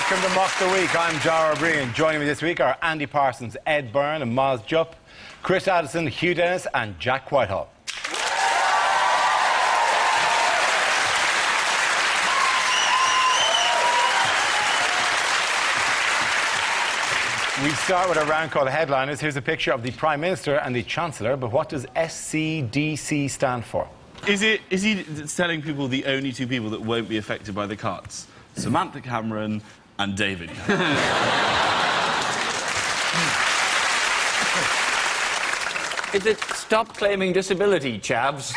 Welcome to Mock the Week. I'm Dara O'Brien. Joining me this week are Andy Parsons, Ed Byrne and Miles Jupp, Chris Addison, Hugh Dennis and Jack Whitehall. We start with a round called Headliners. Here's a picture of the Prime Minister and the Chancellor, but what does SCDC stand for? Is he telling people the only two people that won't be affected by the cuts? Samantha Cameron and David. Is it stop claiming disability, chavs?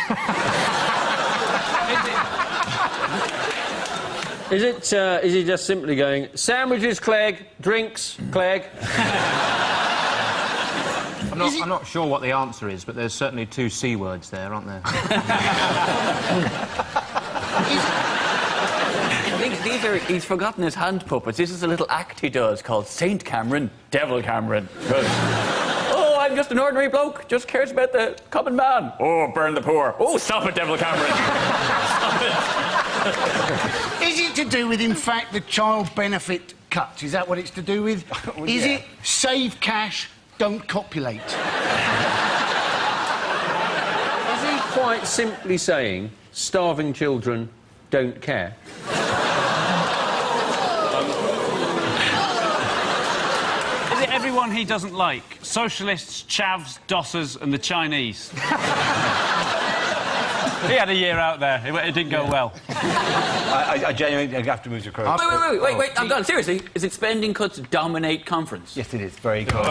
Is he just simply going, sandwiches, Clegg, drinks, Clegg? I'm not sure what the answer is, but there's certainly two C words there, aren't there? He's forgotten his hand puppets. This is a little act he does called Saint Cameron, Devil Cameron. Oh, I'm just an ordinary bloke, just cares about the common man. Oh, burn the poor. Oh, stop it, Devil Cameron. Stop it. Is it to do with, in fact, the child benefit cuts? Is that what it's to do with? Well, Is yeah. it save cash, don't copulate? Is he quite simply saying, starving children don't care? Is it everyone he doesn't like? Socialists, chavs, dossers and the Chinese? He had a year out there. It didn't go well. I genuinely have to move your quote. Wait, I'm done. Seriously, is it spending cuts dominate conference? Yes, it is. Very good.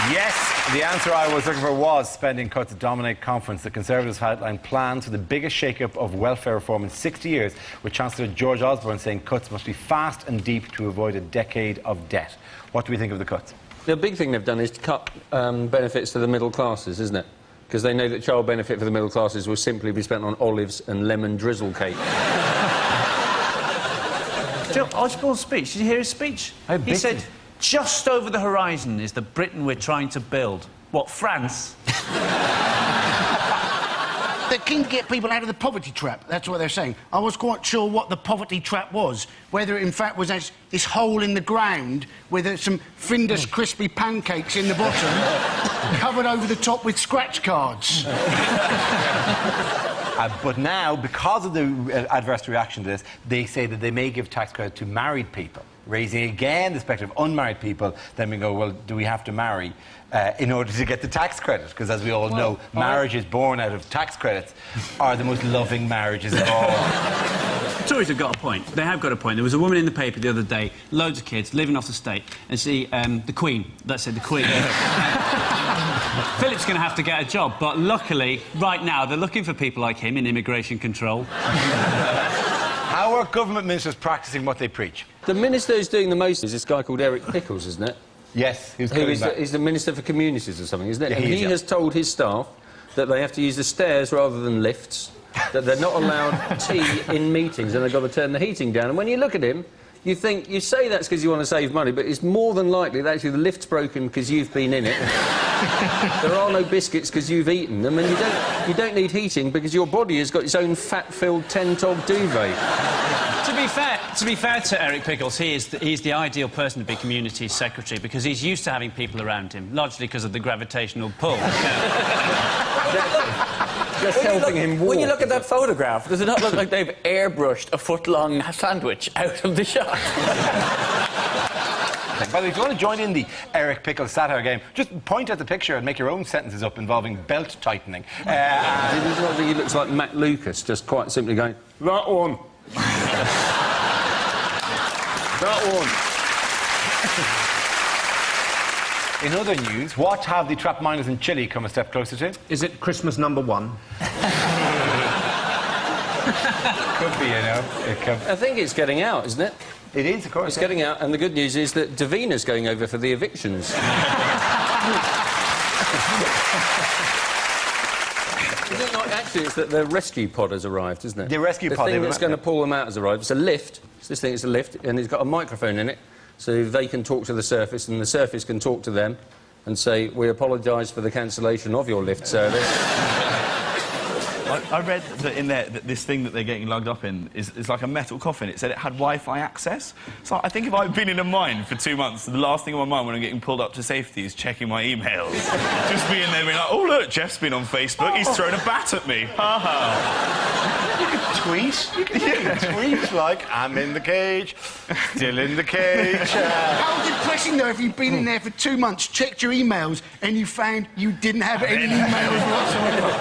Yes, the answer I was looking for was spending cuts to dominate conference. The Conservatives have outlined plans for the biggest shake-up of welfare reform in 60 years, with Chancellor George Osborne saying cuts must be fast and deep to avoid a decade of debt. What do we think of the cuts? The big thing they've done is to cut benefits to the middle classes, isn't it? Because they know that child benefit for the middle classes will simply be spent on olives and lemon drizzle cake. Osborne's speech, did you hear his speech? He said, just over the horizon is the Britain we're trying to build. What, France? They're keen to get people out of the poverty trap. That's what they're saying. I was quite sure what the poverty trap was. Whether it, in fact, was this hole in the ground with some Findus crispy pancakes in the bottom, covered over the top with scratch cards. But now, because of the adverse reaction to this, they say that they may give tax credit to married people, raising again the spectre of unmarried people. Then we go, well, do we have to marry in order to get the tax credit? Because as we all know, marriages born out of tax credits are the most loving marriages of all. Tories have got a point. They have got a point. There was a woman in the paper the other day, loads of kids, living off the state, and see, the Queen, that's it, the Queen. Philip's going to have to get a job, but luckily, right now, they're looking for people like him in immigration control. How are government ministers practising what they preach? The minister who's doing the most is this guy called Eric Pickles, isn't it? Yes, He's the Minister for Communities or something, isn't it? Yeah, and he has told his staff that they have to use the stairs rather than lifts, that they're not allowed tea in meetings and they've got to turn the heating down. And when you look at him, you say that's because you want to save money, but it's more than likely that actually the lift's broken because you've been in it. There are no biscuits because you've eaten them, and you don't need heating because your body has got its own fat-filled 10-tog duvet. To be fair to Eric Pickles, he's the ideal person to be community secretary because he's used to having people around him, largely because of the gravitational pull. Just helping him walk. When you look at that photograph, does it not look like they've airbrushed a foot-long sandwich out of the shot? By the way, if you want to join in the Eric Pickles satire game, just point at the picture and make your own sentences up involving belt tightening. He looks like Matt Lucas, just quite simply going, that one. That one. In other news, what have the trapped miners in Chile come a step closer to? Is it Christmas number one? Could be, you know. I think it's getting out, isn't it? It is, of course. It's getting out, and the good news is that Davina's going over for the evictions. Is it not? Actually, it's that the rescue pod has arrived, isn't it? The rescue pod. The thing that's going to pull them out has arrived. It's a lift. This thing is a lift, and it's got a microphone in it, so they can talk to the surface, and the surface can talk to them and say, we apologise for the cancellation of your lift service. I read that in there that this thing that they're getting lugged up in is like a metal coffin. It said it had Wi-Fi access. So I think if I've been in a mine for 2 months, the last thing on my mind when I'm getting pulled up to safety is checking my emails. Just being there being like, oh, look, Jeff's been on Facebook. He's thrown a bat at me. Ha ha. You could tweet. You could tweet like, I'm in the cage, still in the cage. How depressing, though, if you've been in there for 2 months, checked your emails, and you found you didn't have any emails whatsoever.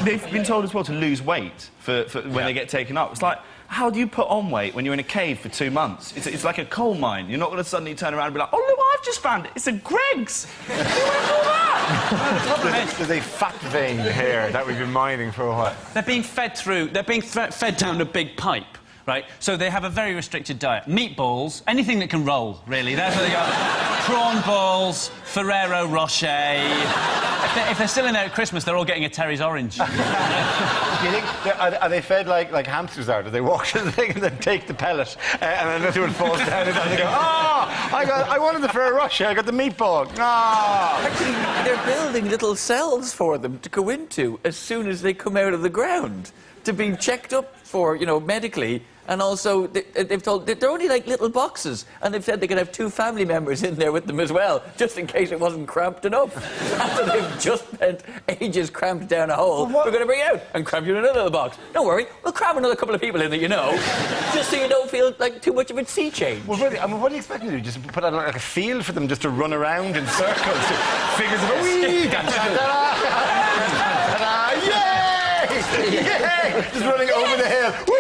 They've been told as well to lose weight for when they get taken up. It's like, how do you put on weight when you're in a cave for 2 months? It's like a coal mine. You're not going to suddenly turn around and be like, oh, look what I've just found. It's a Greggs. Who would have thought that? There's a fat vein here that we've been mining for a while. They're being fed through... They're being fed down a big pipe, right? So they have a very restricted diet. Meatballs, anything that can roll, really. That's what they got. Prawn balls, Ferrero Rocher... If they're still in there at Christmas, they're all getting a Terry's orange. Do you think are they fed like hamsters are? Do they walk to the thing and then take the pellet and then another one falls down and they go, I wanted the Ferrero Rocher, I got the meatball. Actually, they're building little cells for them to go into as soon as they come out of the ground to be checked up for, you know, medically. And also, they've told... They're only like little boxes, and they've said they could have 2 family members in there with them as well, just in case it wasn't cramped enough. After they've just spent ages cramped down a hole, we're going to bring out and cramp you in another little box. Don't worry, we'll cram another couple of people in that you know, just so you don't feel like too much of a sea change. Well, really, I mean, what do you expect to do? Just put out like a field for them just to run around in circles? Figures of a wee! Yay! Just running over the hill. Whee!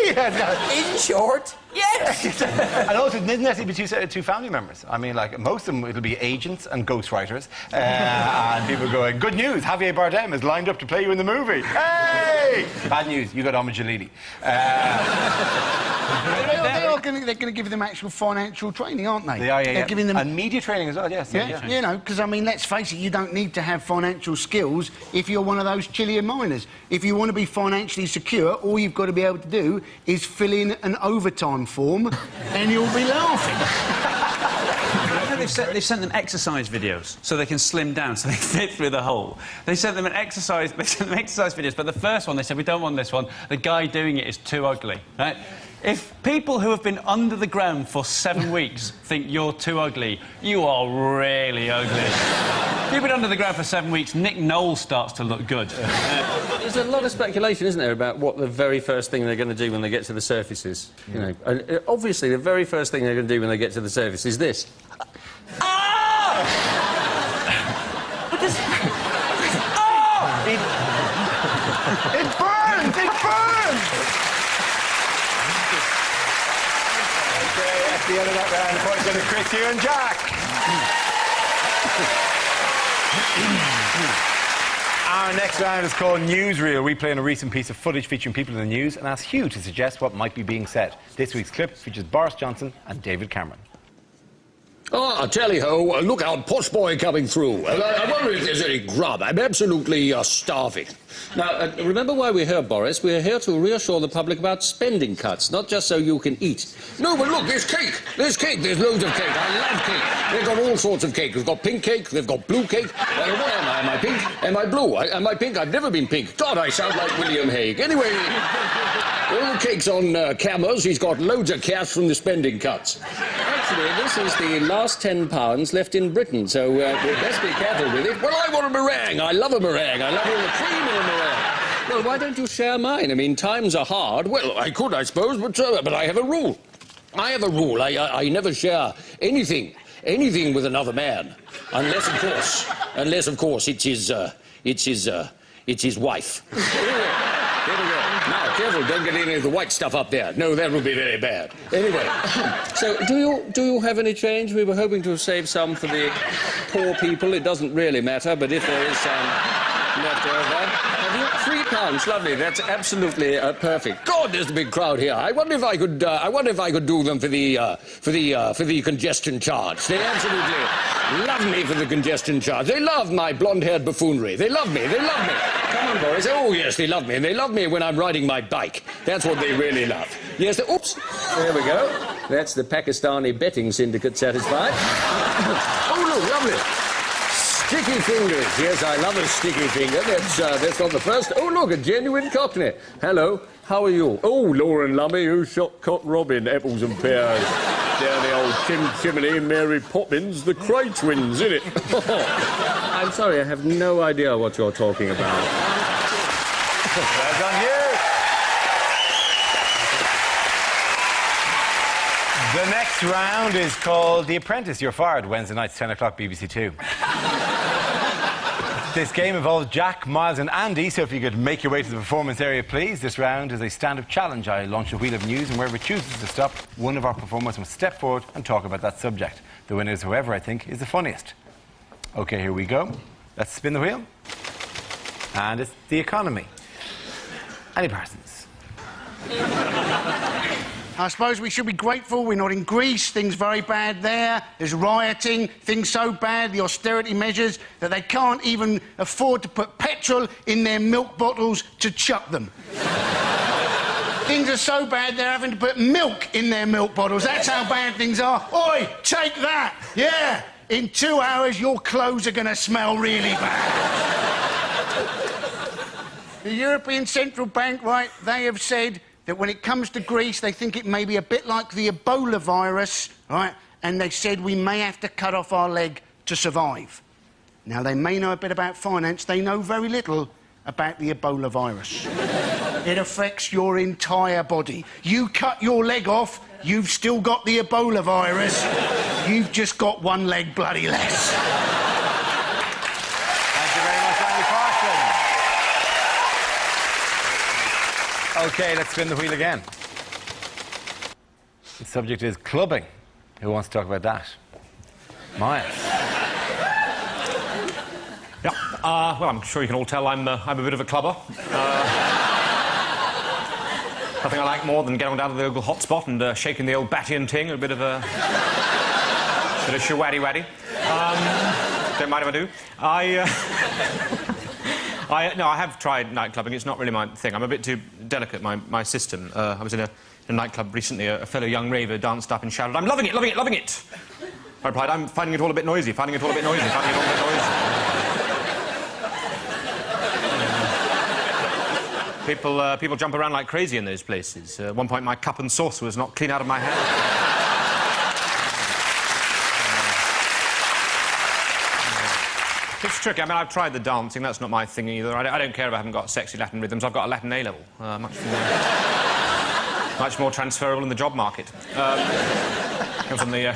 In short, yes! And also, it doesn't necessarily be 2 family members. I mean, like, most of them, it'll be agents and ghostwriters. And people going, good news, Javier Bardem is lined up to play you in the movie. Hey! Bad news, you got Ahmed Jalili. They're going to give them actual financial training, aren't they? They are, yeah. They're giving them... And media training as well, yes. Yeah, you know, because, I mean, let's face it, you don't need to have financial skills if you're one of those Chilean miners. If you want to be financially secure, all you've got to be able to do is fill in an overtime form and you'll be laughing. They've sent them exercise videos so they can slim down, so they fit through the hole. They sent them exercise videos, but the first one, they said, we don't want this one. The guy doing it is too ugly, right? If people who have been under the ground for 7 weeks think you're too ugly, you are really ugly. If you've been under the ground for 7 weeks, Nick Knoll starts to look good. There's a lot of speculation, isn't there, about what the very first thing they're going to do when they get to the surface is. You know, and obviously the very first thing they're going to do when they get to the surface is this. But this... It burns! It burns! Okay, at the end of that round, the points go to Chris, you and Jack. Our next round is called Newsreel. We play on a recent piece of footage featuring people in the news and ask Hugh to suggest what might be being said. This week's clip features Boris Johnson and David Cameron. Ah, tally-ho, look out, posh boy coming through. I wonder if there's any grub. I'm absolutely starving. Now, remember why we're here, Boris? We're here to reassure the public about spending cuts, not just so you can eat. No, but look, there's cake. There's cake. There's loads of cake. I love cake. They've got all sorts of cake. They've got pink cake. They've got blue cake. What am I? Am I pink? Am I blue? Am I pink? I've never been pink. God, I sound like William Hague. Anyway, all the cake's on cameras. He's got loads of cash from the spending cuts. Actually, this is the last £10 left in Britain, so we'd best be careful with it. Well, I want a meringue. I love a meringue. I love all the cream in a meringue. Well, why don't you share mine? I mean, times are hard. Well, I could, I suppose, but I have a rule. I have a rule. I never share anything with another man, unless, of course, it's his wife. There we go. Now, careful, don't get any of the white stuff up there. No, that would be very bad. Anyway. So, do you have any change? We were hoping to save some for the poor people. It doesn't really matter, but if there is some left over... Have you? £3, lovely. That's absolutely perfect. God, there's a big crowd here. I wonder if I could do them for the congestion charge. They absolutely love me for the congestion charge. They love my blonde-haired buffoonery. They love me. They love me. Come on, Boris. Oh, yes, they love me. And they love me when I'm riding my bike. That's what they really love. Yes, oops. There we go. That's the Pakistani betting syndicate satisfied. Oh, look, lovely. Sticky fingers. Yes, I love a sticky finger. That's not the first. Oh, look, a genuine Cockney. Hello, how are you? Oh, Lauren Lummy, who shot Cock Robin, apples and pears. Down the old chimney, Mary Poppins, the Cray twins, innit? I'm sorry, I have no idea what you're talking about. Well done, you. The next round is called The Apprentice. You're fired. Wednesday nights, 10 o'clock, BBC Two. This game involves Jack, Miles and Andy, so if you could make your way to the performance area, please. This round is a stand-up challenge. I launch a wheel of news, and wherever it chooses to stop, one of our performers must step forward and talk about that subject. The winner is whoever I think is the funniest. OK, here we go. Let's spin the wheel. And it's the economy. Any persons? I suppose we should be grateful we're not in Greece. Things very bad there. There's rioting. Things so bad, the austerity measures, that they can't even afford to put petrol in their milk bottles to chuck them. Things are so bad they're having to put milk in their milk bottles. That's how bad things are. Oi, take that! Yeah! In 2 hours, your clothes are going to smell really bad. The European Central Bank, right, they have said that when it comes to Greece, they think it may be a bit like the Ebola virus, right? And they said we may have to cut off our leg to survive. Now, they may know a bit about finance. They know very little about the Ebola virus. It affects your entire body. You cut your leg off, you've still got the Ebola virus. You've just got one leg bloody less. Thank you very much, Andy Parsons. OK, let's spin the wheel again. The subject is clubbing. Who wants to talk about that? Miles. Yeah, well, I'm sure you can all tell I'm a bit of a clubber. Nothing I like more than getting down to the local hotspot and shaking the old batty and ting, a bit of shawaddy-waddy. Don't mind if I do. No, I have tried nightclubbing. It's not really my thing. I'm a bit too delicate, my system. I was in a nightclub recently. A fellow young raver danced up and shouted, "I'm loving it, loving it, loving it!" I replied, "I'm finding it all a bit noisy, finding it all a bit noisy, finding it all a bit noisy." People jump around like crazy in those places. At one point, my cup and saucer was knocked clean out of my hand. It's tricky. I mean, I've tried the dancing. That's not my thing either. I don't care if I haven't got sexy Latin rhythms. I've got a Latin A-level. Much more transferable in the job market. I was on the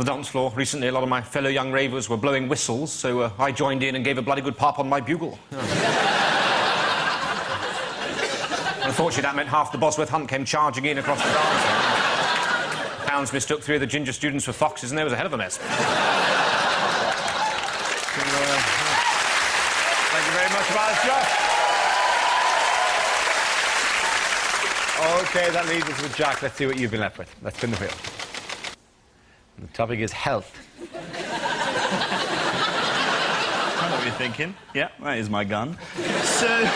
dance floor recently. A lot of my fellow young ravers were blowing whistles, so I joined in and gave a bloody good pop on my bugle. Unfortunately, that meant half the Bosworth Hunt came charging in across the dance floor. Hounds mistook 3 of the ginger students for foxes, and there was a hell of a mess. Thank you very much, Miles. OK, that leaves us with Jack. Let's see what you've been left with. Let's spin the wheel. And the topic is health. I know what you're thinking. Yeah, that is my gun. So,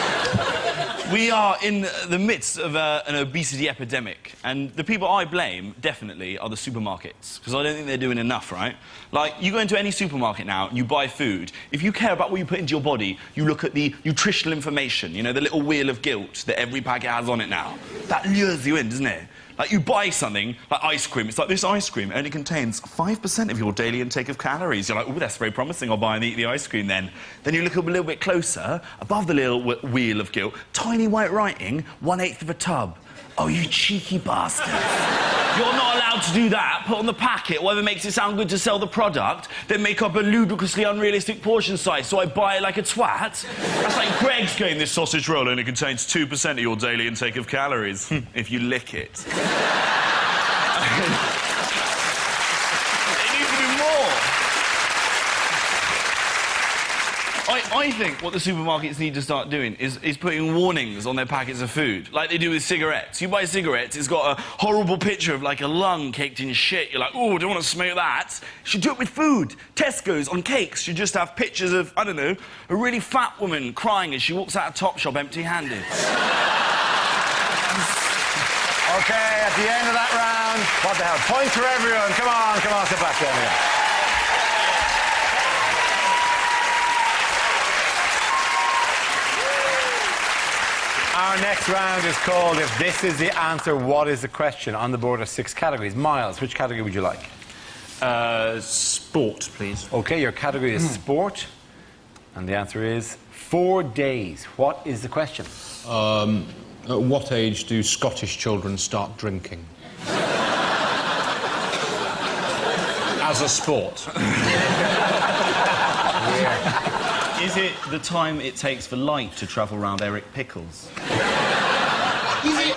we are in the midst of an obesity epidemic, and the people I blame, definitely, are the supermarkets, because I don't think they're doing enough, right? Like, you go into any supermarket now and you buy food. If you care about what you put into your body, you look at the nutritional information, you know, the little wheel of guilt that every packet has on it now. That lures you in, doesn't it? Like, you buy something, like ice cream. It's like, this ice cream only contains 5% of your daily intake of calories. You're like, oh, that's very promising. I'll buy and eat the ice cream then. Then you look up a little bit closer, above the little wheel of guilt, tiny white writing, 1/8 of a tub. Oh, you cheeky bastard. You're not allowed to do that. Put on the packet whatever makes it sound good to sell the product, then make up a ludicrously unrealistic portion size, so I buy it like a twat. That's like Greg's game, this sausage roll only contains 2% of your daily intake of calories, if you lick it. It needs to be more. I think what the supermarkets need to start doing is putting warnings on their packets of food, like they do with cigarettes. You buy cigarettes, it's got a horrible picture of, like, a lung caked in shit. You're like, oh, I don't want to smoke that. You should do it with food. Tesco's, on cakes, should just have pictures of, I don't know, a really fat woman crying as she walks out of Topshop empty-handed. OK, at the end of that round, what the hell? Points for everyone. Come on, sit back down here. Our next round is called If This Is the Answer, What Is the Question? On the board are 6 categories. Miles, which category would you like? Sport, please. OK, your category is sport. And the answer is 4 days. What is the question? At what age do Scottish children start drinking? As a sport. Is it the time it takes for light to travel around Eric Pickles? Is it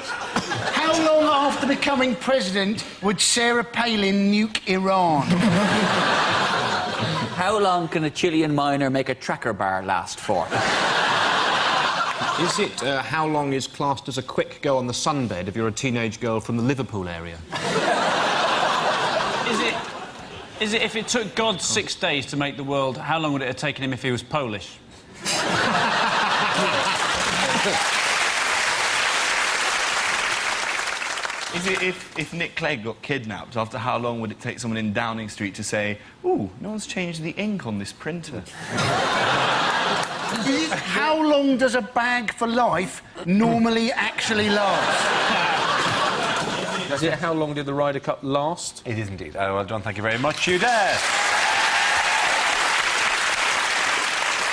how long after becoming president would Sarah Palin nuke Iran? How long can a Chilean miner make a tracker bar last for? Is it how long is classed as a quick go on the sunbed if you're a teenage girl from the Liverpool area? Is it if it took God 6 days to make the world, how long would it have taken him if he was Polish? Is it if Nick Clegg got kidnapped, after how long would it take someone in Downing Street to say, ooh, no one's changed the ink on this printer? Is it how long does a bag for life normally actually last? Is it how long did the Ryder Cup last? It is indeed. Well done, thank you very much, you there.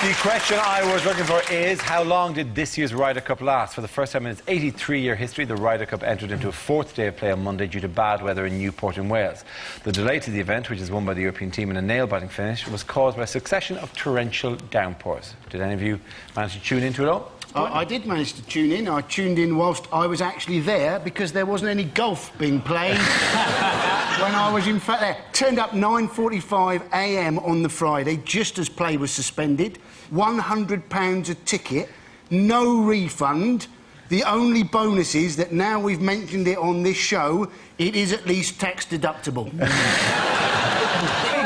The question I was looking for is, how long did this year's Ryder Cup last? For the first time in its 83-year history, the Ryder Cup entered into a 4th day of play on Monday due to bad weather in Newport in Wales. The delay to the event, which is won by the European team in a nail-biting finish, was caused by a succession of torrential downpours. Did any of you manage to tune into it all? I did manage to tune in. I tuned in whilst I was actually there because there wasn't any golf being played when I was in fact there. Turned up 9:45 a.m. on the Friday, just as play was suspended. £100 a ticket, no refund. The only bonus is that now we've mentioned it on this show, it is at least tax deductible.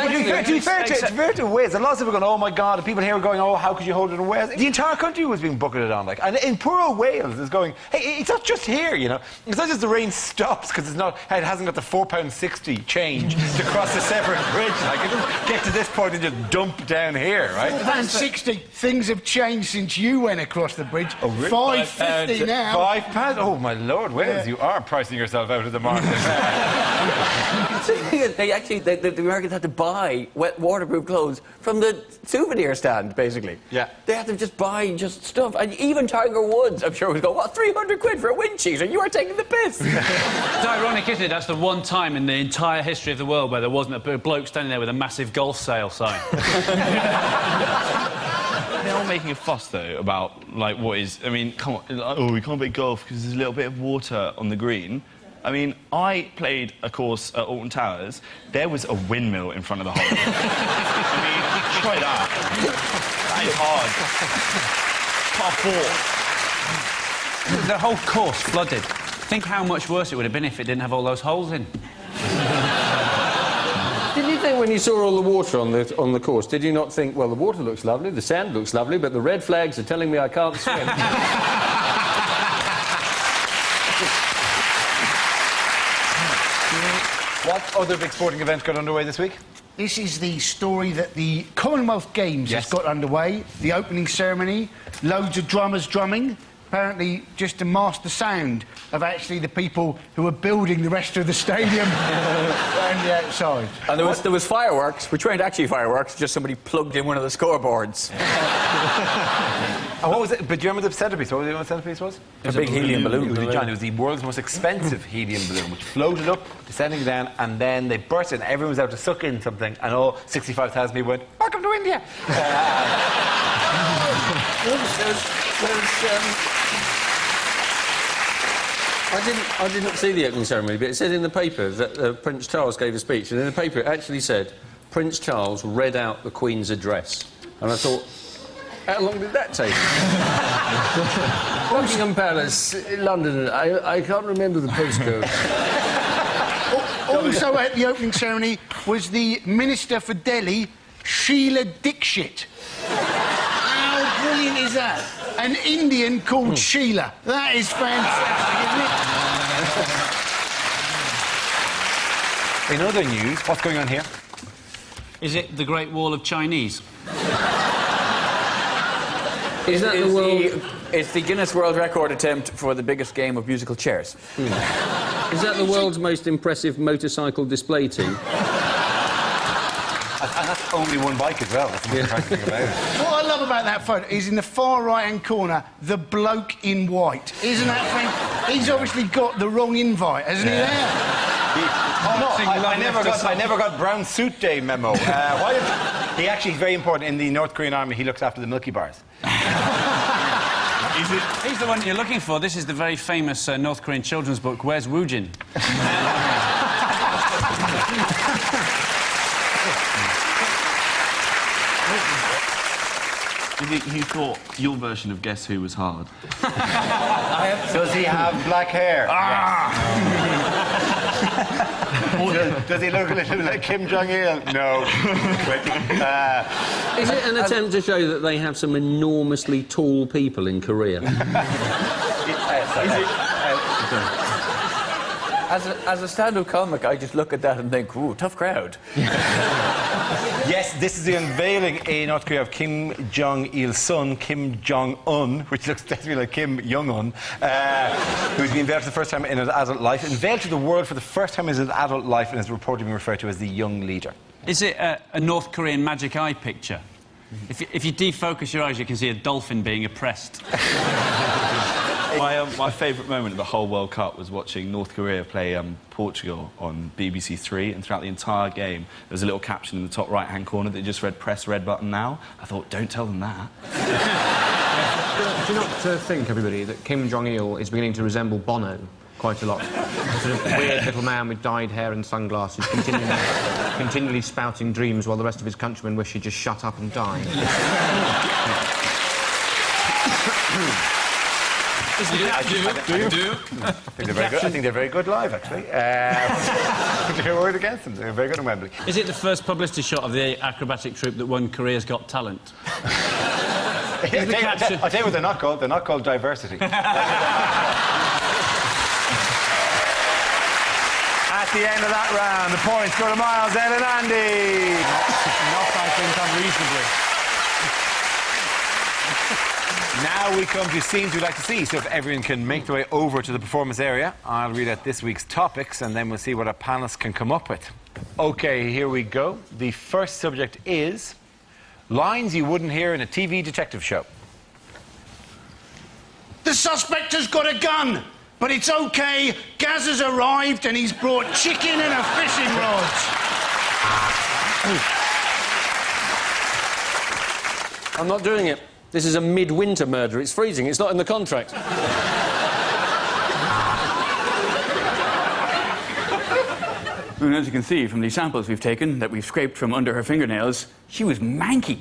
To be fair to Wales, a lot of people are going, oh my God, and people here are going, oh, how could you hold it in Wales? The entire country was being bucketed on, like, and in poor old Wales is going, hey, it's not just here, you know. It's not just the rain stops because it hasn't got the £4.60 change to cross the Severn Bridge. Like, it doesn't get to this point and just dump down here, right? £4.60. Things have changed since you went across the bridge. Oh, really? £5.50 now. £5? Oh my Lord, Wales, you are pricing yourself out of the market. The Americans had to buy wet waterproof clothes from the souvenir stand, basically. Yeah. They had to just buy just stuff. And even Tiger Woods, I'm sure, was going, what, 300 quid for a wind cheater? You are taking the piss. It's ironic, isn't it? That's the one time in the entire history of the world where there wasn't a bloke standing there with a massive golf sale sign. They're all making a fuss, though, about, like, what is... I mean, come on, like, oh, we can't play golf because there's a little bit of water on the green. I mean, I played a course at Alton Towers. There was a windmill in front of the hole. I mean, try that. That is hard. Par 4. The whole course flooded. Think how much worse it would have been if it didn't have all those holes in. Did you think when you saw all the water on the course, did you not think, well, the water looks lovely, the sand looks lovely, but the red flags are telling me I can't swim? What other big sporting events got underway this week? This is the story that the Commonwealth Games has got underway. The opening ceremony, loads of drummers drumming, apparently just to mask the sound of actually the people who are building the rest of the stadium around the outside. And there was fireworks, which weren't actually fireworks, just somebody plugged in one of the scoreboards. Oh, what was it? But do you remember the centrepiece? What was the centrepiece was? A big helium balloon. It was the world's most expensive helium balloon, which floated up, descending down, and then they burst it, and everyone was out to suck in something, and all 65,000 people went, welcome to India! I didn't see the opening ceremony, but it said in the paper that Prince Charles gave a speech, and in the paper it actually said Prince Charles read out the Queen's address. And I thought, how long did that take? Buckingham Palace, London, I can't remember the postcode. Also at the opening ceremony was the Minister for Delhi, Sheila Dixit. How brilliant is that? An Indian called Sheila. That is fantastic, isn't it? In other news, what's going on here? Is it the Great Wall of Chinese? Is that the world... It's the Guinness World Record attempt for the biggest game of musical chairs. Is that the world's most impressive motorcycle display team? And that's only one bike as well. That's the most impressive thing about it. What I love about that photo is in the far right-hand corner, the bloke in white. Isn't that thing? He's obviously got the wrong invite, hasn't he? There. I never got brown suit day memo. He actually is very important in the North Korean army. He looks after the Milky Bars. He's the one you're looking for. This is the very famous North Korean children's book, Where's Woojin? You thought your version of Guess Who was hard? Does he have black hair? Does he look a little like Kim Jong-il? No. Is it an attempt to show that they have some enormously tall people in Korea? As a stand-up comic, I just look at that and think, ooh, tough crowd. Yes, this is the unveiling in North Korea of Kim Jong-il's son, Kim Jong-un, which looks definitely like Kim Jong-un, who's been unveiled for the first time in his adult life, unveiled to the world for the first time in his adult life, and is reportedly being referred to as the young leader. Is it a North Korean magic eye picture? If you defocus your eyes, you can see a dolphin being oppressed. My favourite moment of the whole World Cup was watching North Korea play Portugal on BBC Three, and throughout the entire game there was a little caption in the top right-hand corner that just read, "Press red button now." I thought, don't tell them that. Do you not think, everybody, that Kim Jong-il is beginning to resemble Bono quite a lot? A sort of weird little man with dyed hair and sunglasses, continually spouting dreams while the rest of his countrymen wish he'd just shut up and die. I think they're very good live, actually. They're worried against them. They're very good in Wembley. Is it the first publicity shot of the acrobatic troupe that won Korea's Got Talent? I'll tell you what they're not called. They're not called Diversity. At the end of that round, the points go to Miles, Ed and Andy. Not, I think, unreasonably. Now we come to scenes we'd like to see, so if everyone can make their way over to the performance area, I'll read out this week's topics and then we'll see what our panellists can come up with. OK, here we go. The first subject is lines you wouldn't hear in a TV detective show. The suspect has got a gun, but it's OK. Gaz has arrived and he's brought chicken and a fishing rod. I'm not doing it. This is a midwinter murder. It's freezing. It's not in the contract. And as you can see from the samples we've taken that we've scraped from under her fingernails, she was manky.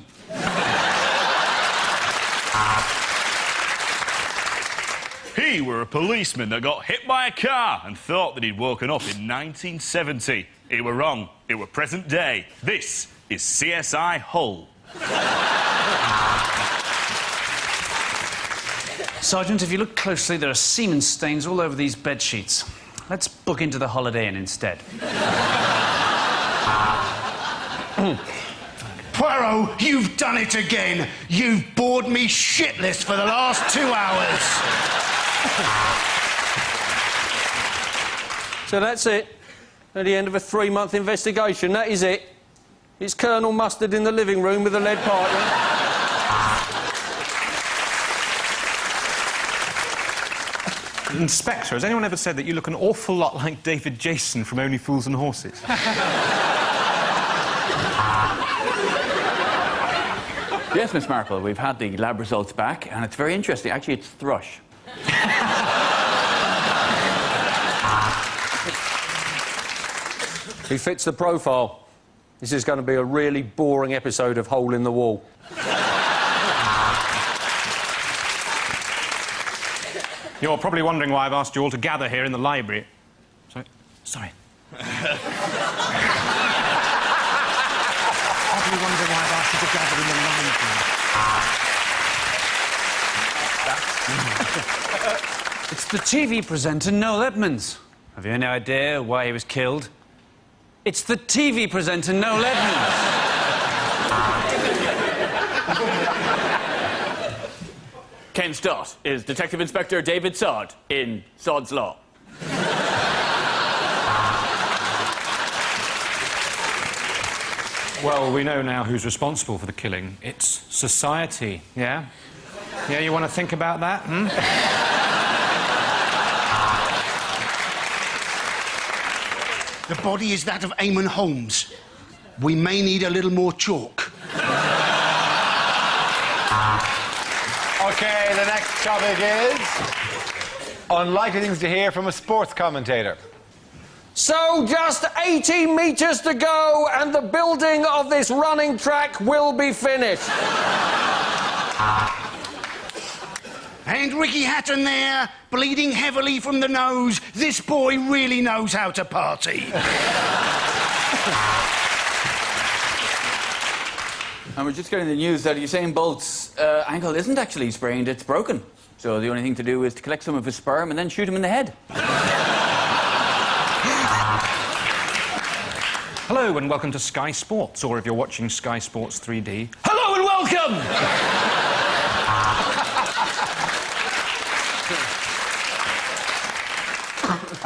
He were a policeman that got hit by a car and thought that he'd woken up in 1970. He were wrong. It were present day. This is CSI Hull. Sergeant, if you look closely, there are semen stains all over these bed sheets. Let's book into the Holiday Inn instead. Poirot, you've done it again. You've bored me shitless for the last 2 hours. So that's it. At the end of a 3-month investigation, that is it. It's Colonel Mustard in the living room with a lead pipe. Inspector, has anyone ever said that you look an awful lot like David Jason from Only Fools and Horses? Yes, Miss Marple, we've had the lab results back, and it's very interesting. Actually, it's thrush. He fits the profile. This is going to be a really boring episode of Hole in the Wall. You're probably wondering why I've asked you all to gather here in the library. Sorry. Probably wondering why I've asked you to gather in the library. It's the TV presenter, Noel Edmonds. Have you any idea why he was killed? It's the TV presenter, Noel Edmonds. Ken Stott is Detective Inspector David Sod in Sod's Law. Well, we know now who's responsible for the killing. It's society, yeah? Yeah, you want to think about that, hmm? The body is that of Eamon Holmes. We may need a little more chalk. OK, the next topic is unlikely things to hear from a sports commentator. So just 80 metres to go and the building of this running track will be finished. And Ricky Hatton there, bleeding heavily from the nose. This boy really knows how to party. And we're just getting the news that Usain Bolt's ankle isn't actually sprained, it's broken. So the only thing to do is to collect some of his sperm and then shoot him in the head. Hello and welcome to Sky Sports, or if you're watching Sky Sports 3D... Hello and welcome!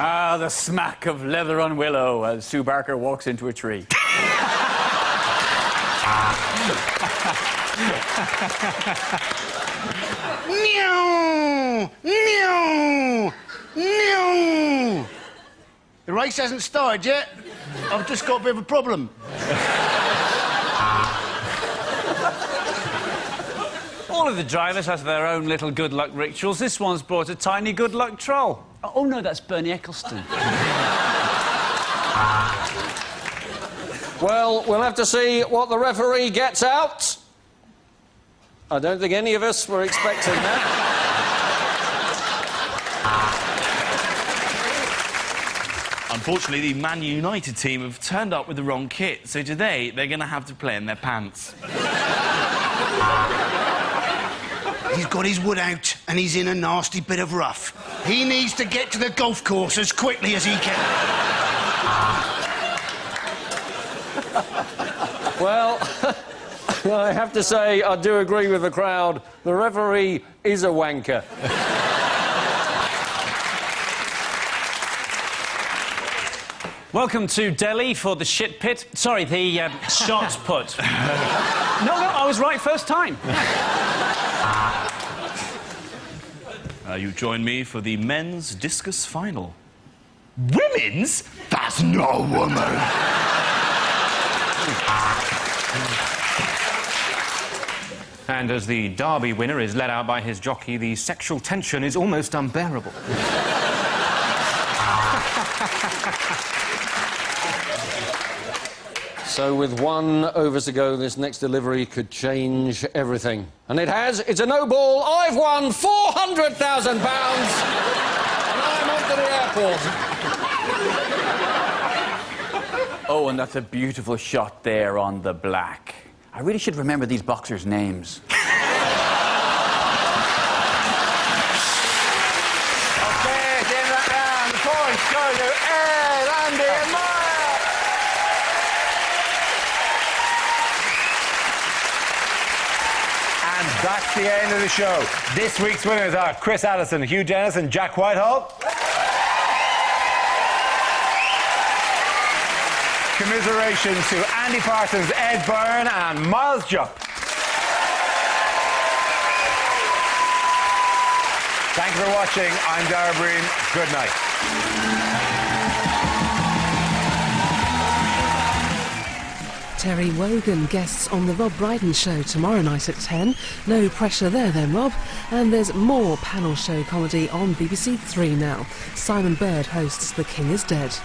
Ah, the smack of leather on willow as Sue Barker walks into a tree. Meow! Meow! Meow! The race hasn't started yet. I've just got a bit of a problem. All of the drivers have their own little good luck rituals. This one's brought a tiny good luck troll. Oh, no, that's Bernie Eccleston. Well, we'll have to see what the referee gets out. I don't think any of us were expecting that. Unfortunately, the Man United team have turned up with the wrong kit, so today they're going to have to play in their pants. He's got his wood out and he's in a nasty bit of rough. He needs to get to the golf course as quickly as he can. Well, I have to say, I do agree with the crowd. The referee is a wanker. Welcome to Delhi for the shit pit. Sorry, the shot put. No, I was right first time. You join me for the men's discus final. Women's? That's no woman. And as the Derby winner is led out by his jockey, the sexual tension is almost unbearable. So with 1 over to go, this next delivery could change everything. And it has. It's a no ball. I've won £400,000 and I'm off to the airport. Oh, and that's a beautiful shot there on the black. I really should remember these boxers' names. OK, at the end of that round, the points go to Ed, Andy and Mark. And that's the end of the show. This week's winners are Chris Addison, Hugh Dennis and Jack Whitehall. Commiserations to Andy Parsons, Ed Byrne and Miles Jupp. Thank you for watching. I'm Dara Breen. Good night. Terry Wogan guests on The Rob Brydon Show tomorrow night at 10. No pressure there then, Rob. And there's more panel show comedy on BBC Three now. Simon Bird hosts The King is Dead.